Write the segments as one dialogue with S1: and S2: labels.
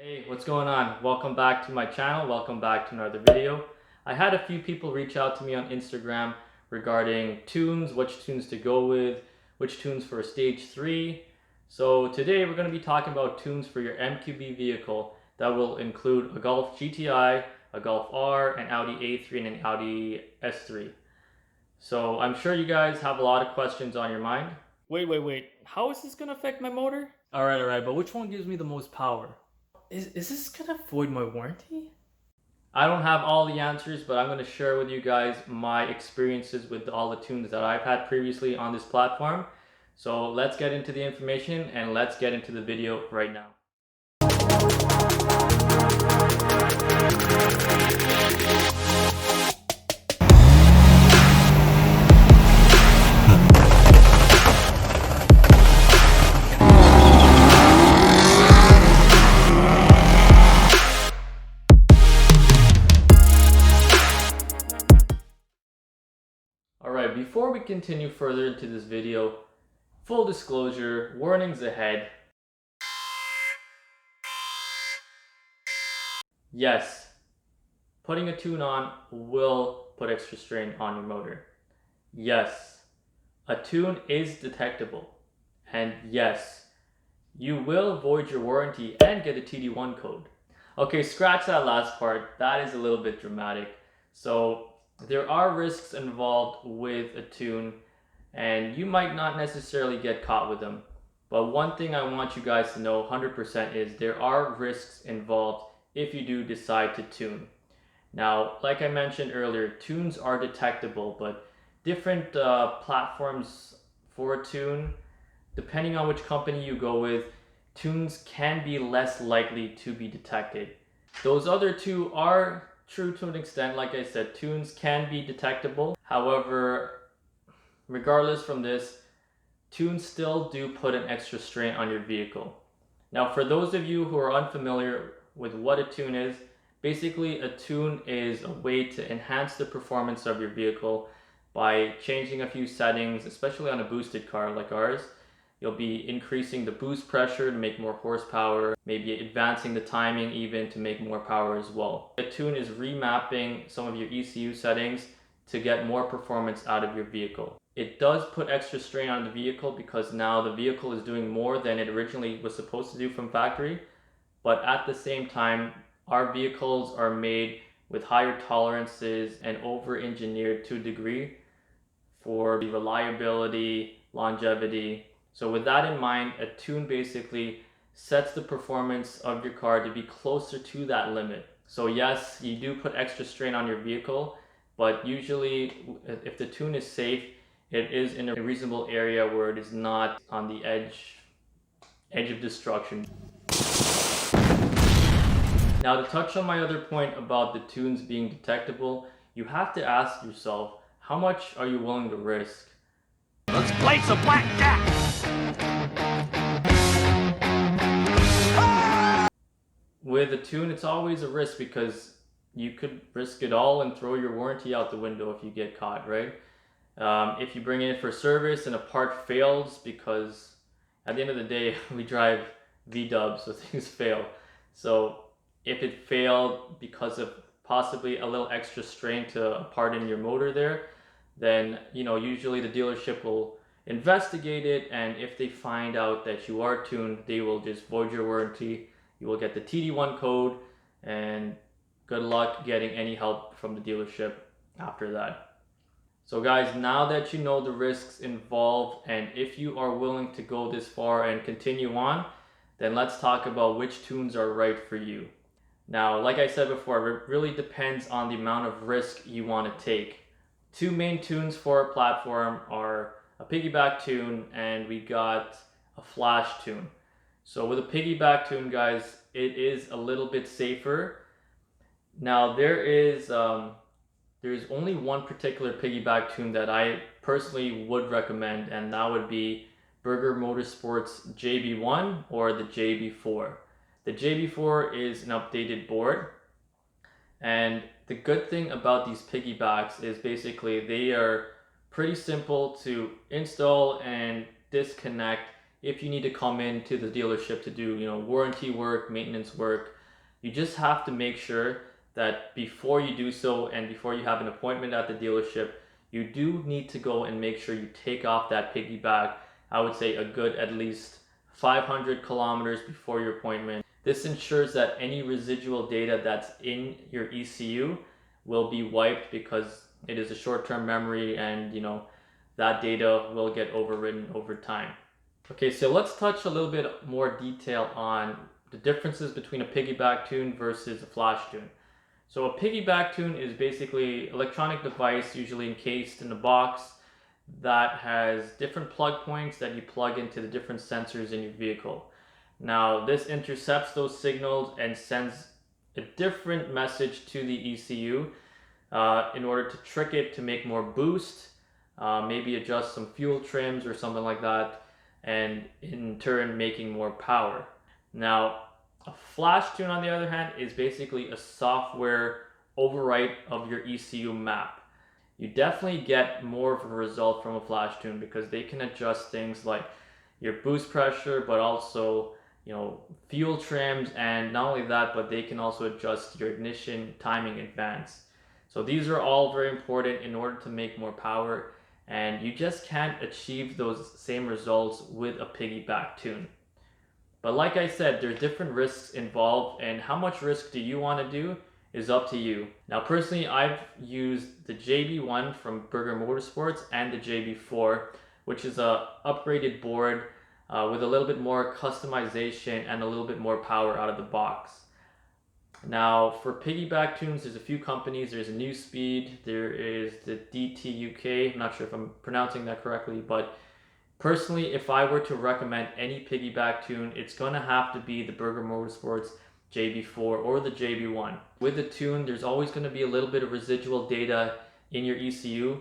S1: Hey, what's going on? Welcome back to my channel. Welcome back to another video. I had a few people reach out to me on Instagram regarding tunes, which tunes to go with, which tunes for a stage 3. So today we're going to be talking about tunes for your MQB vehicle that will include a Golf GTI, a Golf R, an Audi A3, and an Audi S3. So I'm sure you guys have a lot of questions on your mind. Wait. How is this going to affect my motor? Alright, but which one gives me the most power? Is this gonna void my warranty? I don't have all the answers, but I'm going to share with you guys my experiences with all the tunes that I've had previously on this platform. So let's get into the information and let's get into the video right now. Alright, before we continue further into this video, full disclosure, warnings ahead. Yes, putting a tune on will put extra strain on your motor. Yes, a tune is detectable. And yes, you will void your warranty and get a TD1 code. Okay, scratch that last part. That is a little bit dramatic. So there are risks involved with a tune and you might not necessarily get caught with them. But one thing I want you guys to know 100% is there are risks involved if you do decide to tune. Now, like I mentioned earlier, tunes are detectable, but different platforms for a tune, depending on which company you go with, tunes can be less likely to be detected. Those other two are true to an extent. Like I said, tunes can be detectable. However, regardless from this, tunes still do put an extra strain on your vehicle. Now, for those of you who are unfamiliar with what a tune is, basically a tune is a way to enhance the performance of your vehicle by changing a few settings, especially on a boosted car like ours. You'll be increasing the boost pressure to make more horsepower, maybe advancing the timing even to make more power as well. A tune is remapping some of your ECU settings to get more performance out of your vehicle. It does put extra strain on the vehicle because now the vehicle is doing more than it originally was supposed to do from factory, but at the same time, our vehicles are made with higher tolerances and over-engineered to a degree for the reliability, longevity. So with that in mind, a tune basically sets the performance of your car to be closer to that limit. So yes, you do put extra strain on your vehicle, but usually if the tune is safe, it is in a reasonable area where it is not on the edge of destruction. Now, to touch on my other point about the tunes being detectable, you have to ask yourself, how much are you willing to risk?
S2: Let's play some blackjack!
S1: With a tune, it's always a risk because you could risk it all and throw your warranty out the window if you get caught, right? If you bring it in for service and a part fails, because at the end of the day, we drive V-dubs, so things fail. So if it failed because of possibly a little extra strain to a part in your motor there, then usually the dealership will investigate it, and if they find out that you are tuned, they will just void your warranty. You will get the TD1 code, and good luck getting any help from the dealership after that. So guys, now that you know the risks involved and if you are willing to go this far and continue on, then let's talk about which tunes are right for you. Now, like I said before, it really depends on the amount of risk you want to take. Two main tunes for a platform are a piggyback tune and we got a flash tune. So with a piggyback tune, guys, it is a little bit safer. Now there's only one particular piggyback tune that I personally would recommend, and that would be Burger Motorsports JB1 or the JB4. The JB4 is an updated board, and the good thing about these piggybacks is basically they are pretty simple to install and disconnect if you need to come into the dealership to do, warranty work, maintenance work, you just have to make sure that before you do so and before you have an appointment at the dealership, you do need to go and make sure you take off that piggyback. I would say a good at least 500 kilometers before your appointment. This ensures that any residual data that's in your ECU will be wiped because it is a short-term memory, and that data will get overwritten over time. Okay, so let's touch a little bit more detail on the differences between a piggyback tune versus a flash tune. So a piggyback tune is basically an electronic device usually encased in a box that has different plug points that you plug into the different sensors in your vehicle. Now this intercepts those signals and sends a different message to the ECU in order to trick it to make more boost, maybe adjust some fuel trims or something like that, and in turn making more power. Now a flash tune, on the other hand, is basically a software overwrite of your ECU map. You definitely get more of a result from a flash tune because they can adjust things like your boost pressure, but also fuel trims, and not only that, but they can also adjust your ignition timing advance. So these are all very important in order to make more power, and you just can't achieve those same results with a piggyback tune. But like I said, there's different risks involved, and how much risk do you want to do is up to you. Now personally, I've used the JB1 from Burger Motorsports and the JB4, which is a upgraded board with a little bit more customization and a little bit more power out of the box. Now for piggyback tunes, there's a few companies. There's a New Speed, there is the DTUK, I'm not sure if I'm pronouncing that correctly, but personally, if I were to recommend any piggyback tune, it's going to have to be the Burger Motorsports JB4 or the JB1. With the tune, there's always going to be a little bit of residual data in your ECU,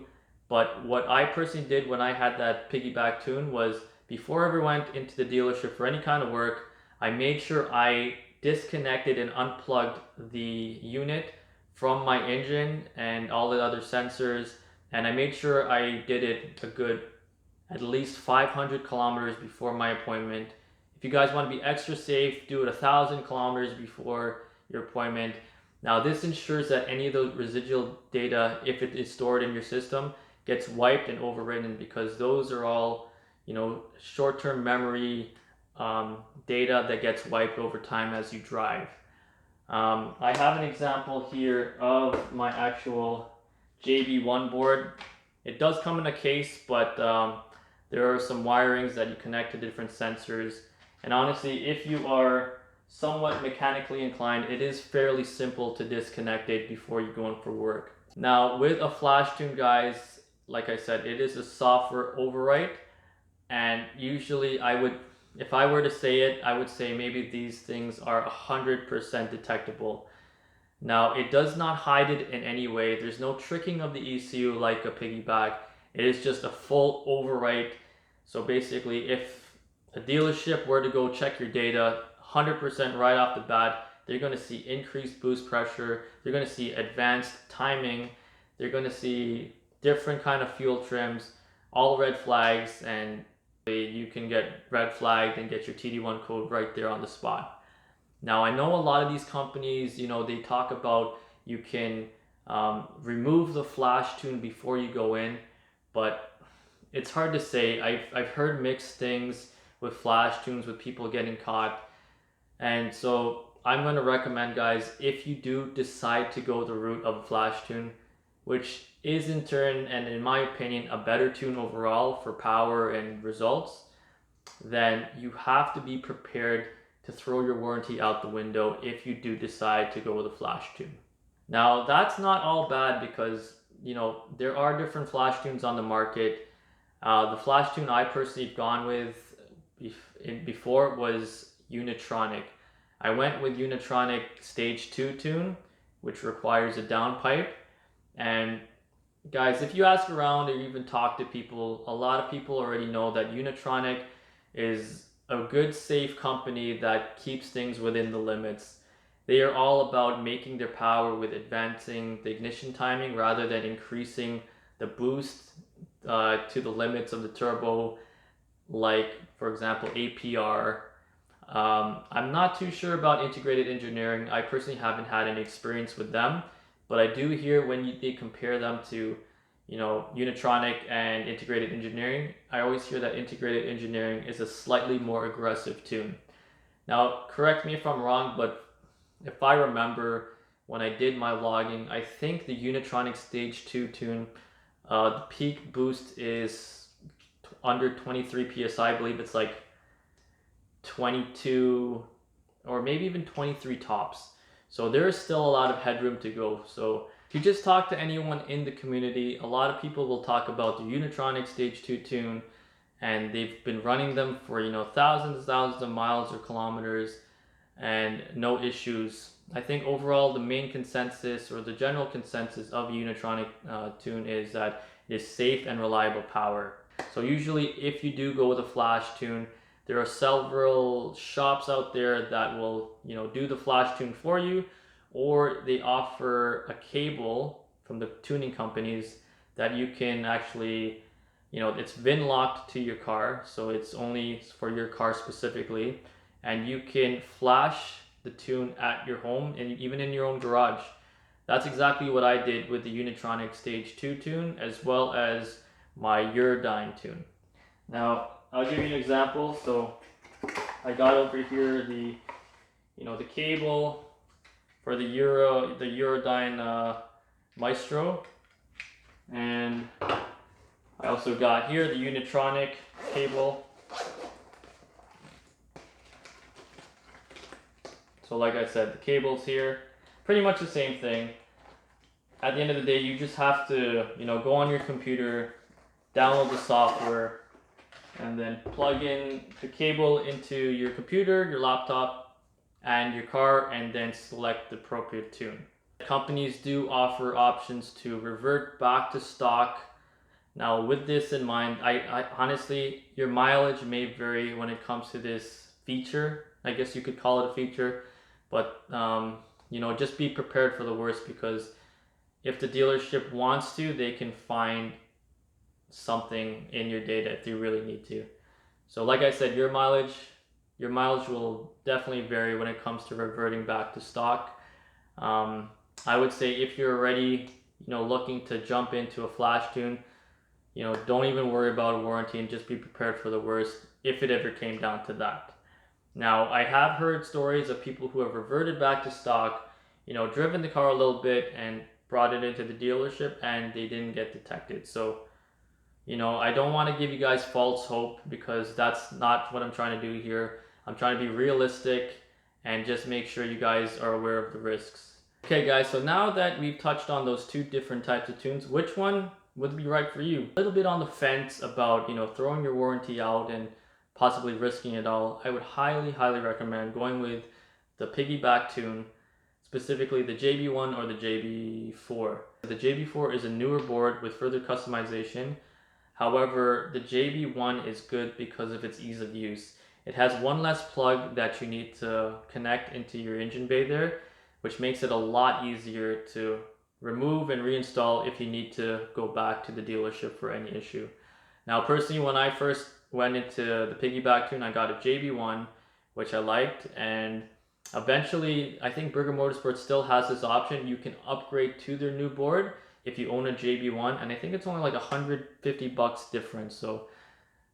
S1: but what I personally did when I had that piggyback tune was, before I ever went into the dealership for any kind of work, I made sure I disconnected and unplugged the unit from my engine and all the other sensors, and I made sure I did it a good at least 500 kilometers before my appointment. If you guys want to be extra safe, do it 1,000 kilometers before your appointment. Now this ensures that any of the residual data, if it is stored in your system, gets wiped and overwritten, because those are all short-term memory data that gets wiped over time as you drive. I have an example here of my actual JB1 board. It does come in a case, but there are some wirings that you connect to different sensors. And honestly, if you are somewhat mechanically inclined, it is fairly simple to disconnect it before you go in for work. Now with a flash tune, guys, like I said, it is a software overwrite. And usually if I were to say it, I would say maybe these things are 100% detectable. Now it does not hide it in any way. There's no tricking of the ECU like a piggyback. It is just a full overwrite. So basically, if a dealership were to go check your data 100% right off the bat, they're going to see increased boost pressure, they're going to see advanced timing, they're going to see different kind of fuel trims, all red flags, and you can get red flagged and get your TD1 code right there on the spot. Now I know a lot of these companies, they talk about you can remove the flash tune before you go in, but it's hard to say. I've heard mixed things with flash tunes, with people getting caught. And so I'm going to recommend, guys, if you do decide to go the route of a flash tune, which is in turn, and in my opinion, a better tune overall for power and results, then you have to be prepared to throw your warranty out the window if you do decide to go with a flash tune. Now that's not all bad, because there are different flash tunes on the market. The flash tune I personally have gone with before was Unitronic. I went with Unitronic Stage 2 tune, which requires a downpipe. And guys, if you ask around or even talk to people, a lot of people already know that Unitronic is a good, safe company that keeps things within the limits. They are all about making their power with advancing the ignition timing rather than increasing the boost to the limits of the turbo, like for example, APR. I'm not too sure about integrated engineering. I personally haven't had any experience with them, but I do hear when they compare them to, Unitronic and integrated engineering, I always hear that integrated engineering is a slightly more aggressive tune. Now, correct me if I'm wrong, but if I remember when I did my logging, I think the Unitronic Stage 2 tune, the peak boost is under 23 psi. I believe it's like 22 or maybe even 23 tops. So there is still a lot of headroom to go. So if you just talk to anyone in the community, a lot of people will talk about the Unitronic Stage 2 tune, and they've been running them for thousands of miles or kilometers and no issues. I think overall the main consensus or the general consensus of a Unitronic tune is that it is safe and reliable power. So usually if you do go with a flash tune, there are several shops out there that will do the flash tune for you, or they offer a cable from the tuning companies that you can actually, it's VIN locked to your car, so it's only for your car specifically, and you can flash the tune at your home and even in your own garage. That's exactly what I did with the Unitronic Stage 2 tune as well as my Eurodyne tune. Now, I'll give you an example. So I got over here the cable for the Eurodyne Maestro, and I also got here the Unitronic cable. So like I said, the cable's here, pretty much the same thing. At the end of the day, you just have to go on your computer, download the software, and then plug in the cable into your computer, your laptop, and your car, and then select the appropriate tune. Companies do offer options to revert back to stock. Now, with this in mind, I honestly, your mileage may vary when it comes to this feature. I guess you could call it a feature, but just be prepared for the worst, because if the dealership wants to, they can find something in your data if they really need to. So like I said, your mileage will definitely vary when it comes to reverting back to stock. I would say if you're already looking to jump into a flash tune, don't even worry about a warranty and just be prepared for the worst if it ever came down to that. Now, I have heard stories of people who have reverted back to stock, driven the car a little bit and brought it into the dealership and they didn't get detected. So I don't want to give you guys false hope, because that's not what I'm trying to do here. I'm trying to be realistic and just make sure you guys are aware of the risks. Okay guys, so now that we've touched on those two different types of tunes, which one would be right for you? A little bit on the fence about, throwing your warranty out and possibly risking it all. I would highly recommend going with the Piggyback tune, specifically the JB1 or the JB4. The JB4 is a newer board with further customization. However, the JB1 is good because of its ease of use. It has one less plug that you need to connect into your engine bay there, which makes it a lot easier to remove and reinstall if you need to go back to the dealership for any issue. Now, personally, when I first went into the Piggyback tune, I got a JB1, which I liked, and eventually, I think Burger Motorsports still has this option. You can upgrade to their new board if you own a JB1, and I think it's only like $150 difference. So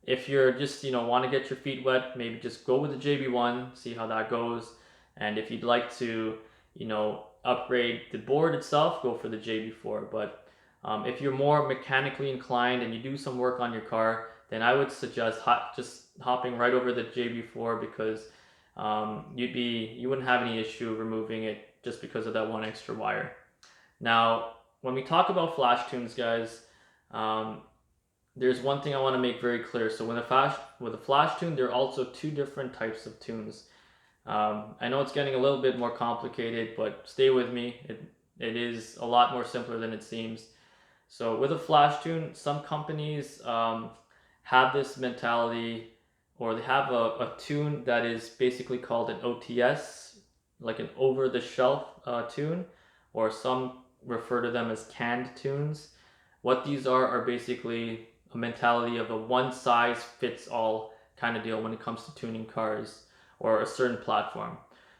S1: if you're just want to get your feet wet, maybe just go with the JB1, see how that goes. And if you'd like to upgrade the board itself, go for the JB4. But if you're more mechanically inclined and you do some work on your car, then I would suggest just hopping right over the JB4, because you wouldn't have any issue removing it just because of that one extra wire. Now, when we talk about flash tunes, guys, there's one thing I want to make very clear. So with a flash tune, there are also two different types of tunes. I know it's getting a little bit more complicated, but stay with me. It is a lot more simpler than it seems. So with a flash tune, some companies have this mentality, or they have a tune that is basically called an OTS, like an over-the-shelf tune, or some refer to them as canned tunes. What these are basically a mentality of a one-size-fits-all kind of deal when it comes to tuning cars or a certain platform.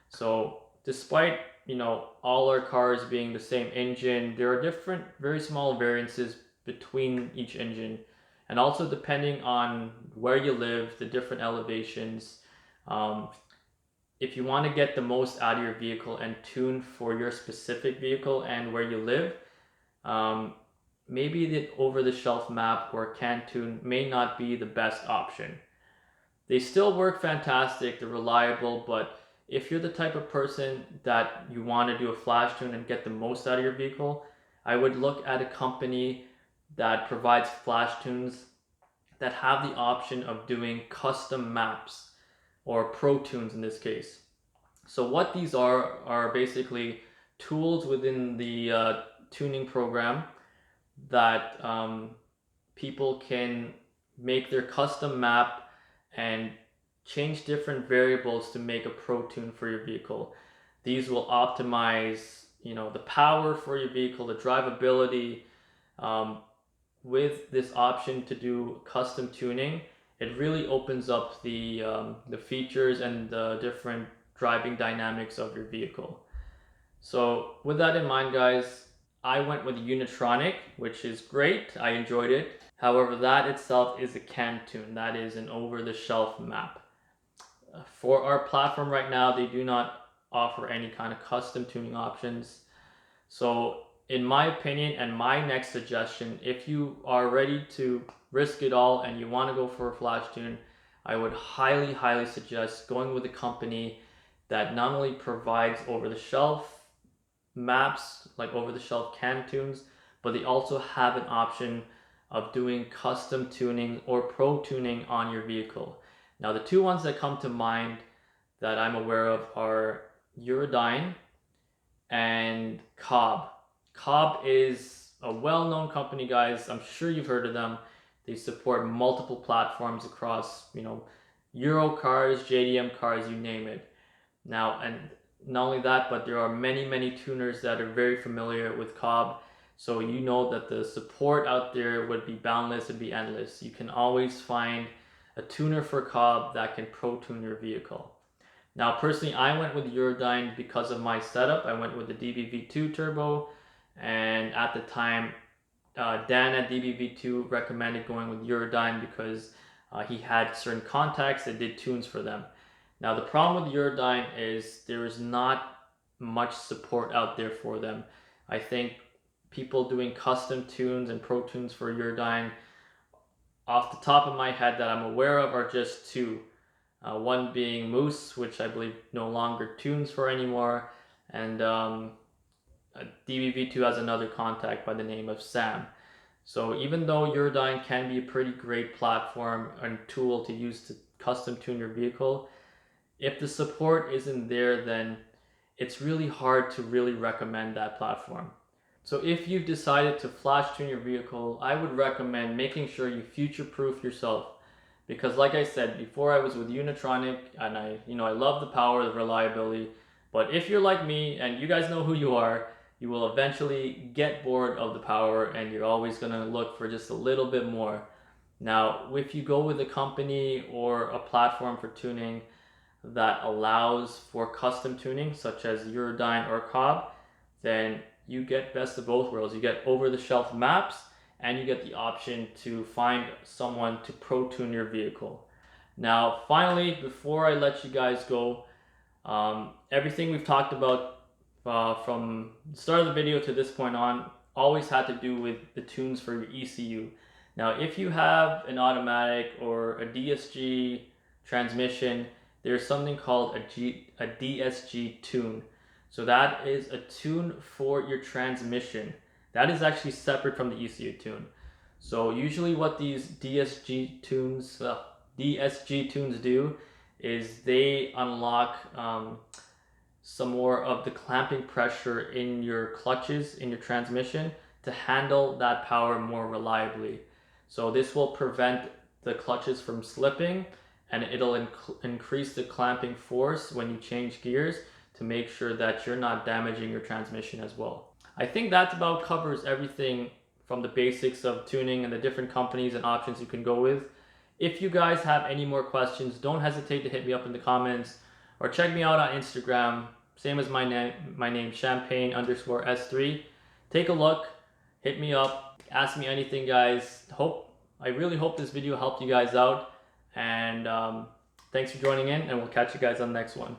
S1: So despite all our cars being the same engine, there are different very small variances between each engine, and also depending on where you live, the different elevations. um, if you want to get the most out of your vehicle and tune for your specific vehicle and where you live, um, maybe the over-the-shelf map or can tune may not be the best option. They still work fantastic, they're reliable, but if you're the type of person that you want to do a flash tune and get the most out of your vehicle, I would look at a company that provides flash tunes that have the option of doing custom maps or pro tunes in this case. So what these are basically tools within the tuning program that people can make their custom map and change different variables to make a pro tune for your vehicle. These will optimize, the power for your vehicle, the drivability. Um, with this option to do custom tuning, it really opens up the features and the different driving dynamics of your vehicle. So with that in mind, guys, I went with Unitronic, which is great. I enjoyed it. However, that itself is a can tune. That is an over-the-shelf map. For our platform right now, they do not offer any kind of custom tuning options. So in my opinion and my next suggestion, if you are ready to risk it all and you want to go for a flash tune, I would highly suggest going with a company that not only provides over-the-shelf maps, like over-the-shelf can tunes, but they also have an option of doing custom tuning or pro tuning on your vehicle. Now, the two ones that come to mind that I'm aware of are Eurodyne and Cobb. Cobb is a well-known company, guys. I'm sure you've heard of them. They support multiple platforms across, Euro cars, JDM cars, you name it. Now, and not only that, but there are many tuners that are very familiar with Cobb. So you know that the support out there would be boundless and be endless. You can always find a tuner for Cobb that can pro tune your vehicle. Now, personally, I went with Eurodyne because of my setup. I went with the DBV2 turbo, and at the time, Dan at DBV2 recommended going with Eurodyne because he had certain contacts that did tunes for them. Now, the problem with Eurodyne is there is not much support out there for them. I think people doing custom tunes and pro tunes for Eurodyne, off the top of my head that I'm aware of, are just two. One being Moose, which I believe no longer tunes for anymore, and DBV2 has another contact by the name of Sam. So even though Eurodyne can be a pretty great platform and tool to use to custom tune your vehicle, if the support isn't there, then it's really hard to really recommend that platform. So if you've decided to flash tune your vehicle, I would recommend making sure you future-proof yourself. Because like I said, before I was with Unitronic, and I love the power, the reliability, but if you're like me, and you guys know who you are, you will eventually get bored of the power and you're always gonna look for just a little bit more. Now, if you go with a company or a platform for tuning that allows for custom tuning, such as Eurodyne or Cobb, then you get best of both worlds. You get over-the-shelf maps, and you get the option to find someone to pro tune your vehicle. Now, finally, before I let you guys go, everything we've talked about from the start of the video to this point on always had to do with the tunes for your ECU. Now, if you have an automatic or a DSG transmission, there's something called a DSG tune. So that is a tune for your transmission. That is actually separate from the ECU tune. So usually what these DSG tunes do is they unlock some more of the clamping pressure in your clutches, in your transmission, to handle that power more reliably. So this will prevent the clutches from slipping, and it'll increase the clamping force when you change gears to make sure that you're not damaging your transmission as well. I think that about covers everything from the basics of tuning and the different companies and options you can go with. If you guys have any more questions, don't hesitate to hit me up in the comments or check me out on Instagram. Same as my name, champagne_S3. Take a look, hit me up, ask me anything, guys. I really hope this video helped you guys out. And thanks for joining in, and we'll catch you guys on the next one.